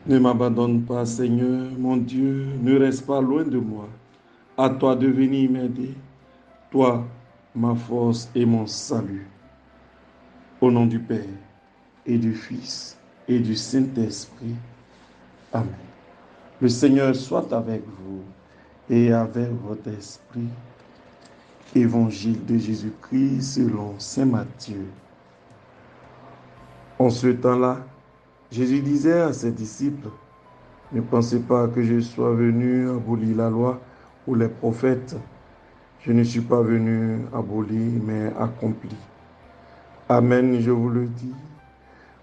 Ne m'abandonne pas, Seigneur, mon Dieu, ne reste pas loin de moi. À toi de venir m'aider, toi, ma force et mon salut. Au nom du Père et du Fils et du Saint-Esprit. Amen. Le Seigneur soit avec vous et avec votre esprit. Évangile de Jésus-Christ selon saint Matthieu. En ce temps-là, Jésus disait à ses disciples, ne pensez pas que je sois venu abolir la loi ou les prophètes. Je ne suis pas venu abolir, mais accomplir. Amen, je vous le dis.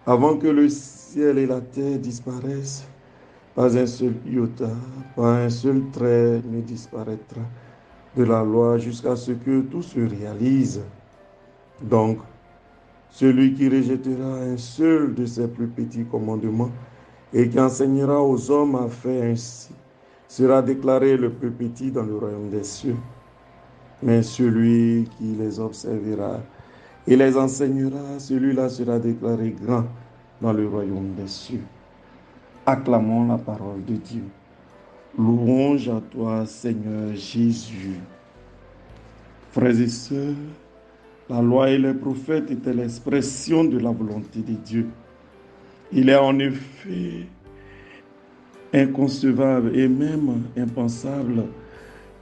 Avant que le ciel et la terre disparaissent, pas un seul iota, pas un seul trait ne disparaîtra de la loi jusqu'à ce que tout se réalise. Donc, celui qui rejettera un seul de ses plus petits commandements et qui enseignera aux hommes à faire ainsi sera déclaré le plus petit dans le royaume des cieux. Mais celui qui les observera et les enseignera, celui-là sera déclaré grand dans le royaume des cieux. Acclamons la parole de Dieu. Louange à toi, Seigneur Jésus. Frères et sœurs, la loi et les prophètes étaient l'expression de la volonté de Dieu. Il est en effet inconcevable et même impensable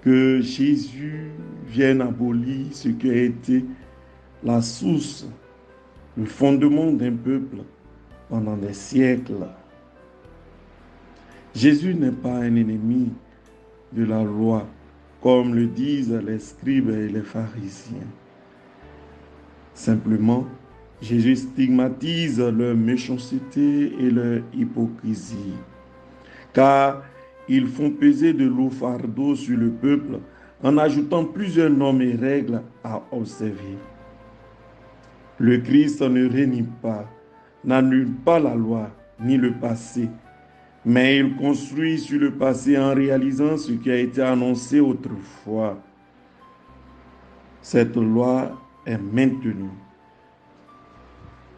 que Jésus vienne abolir ce qui a été la source, le fondement d'un peuple pendant des siècles. Jésus n'est pas un ennemi de la loi, comme le disent les scribes et les pharisiens. Simplement, Jésus stigmatise leur méchanceté et leur hypocrisie, car ils font peser de lourds fardeaux sur le peuple en ajoutant plusieurs normes et règles à observer. Le Christ ne renie pas, n'annule pas la loi ni le passé, mais il construit sur le passé en réalisant ce qui a été annoncé autrefois. Cette loi est maintenue.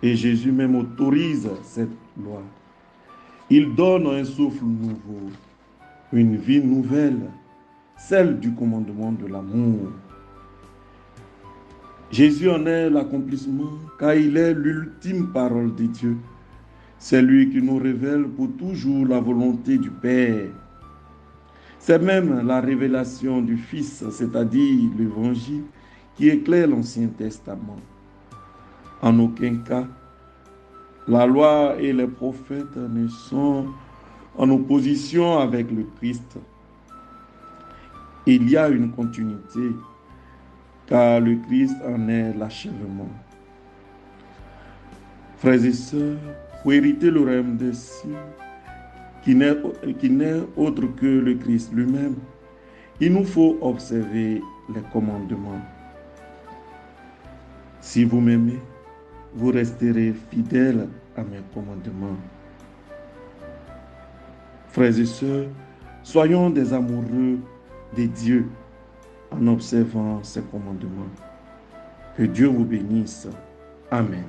Et Jésus même autorise cette loi. Il donne un souffle nouveau, une vie nouvelle, celle du commandement de l'amour. Jésus en est l'accomplissement car il est l'ultime parole de Dieu. C'est lui qui nous révèle pour toujours la volonté du Père. C'est même la révélation du Fils, c'est-à-dire l'Évangile, qui éclaire l'Ancien Testament. En aucun cas, la loi et les prophètes ne sont en opposition avec le Christ. Il y a une continuité, car le Christ en est l'achèvement. Frères et sœurs, pour hériter le royaume des cieux, qui n'est autre que le Christ lui-même, il nous faut observer les commandements. Si vous m'aimez, vous resterez fidèles à mes commandements. Frères et sœurs, soyons des amoureux de Dieu en observant ses commandements. Que Dieu vous bénisse. Amen.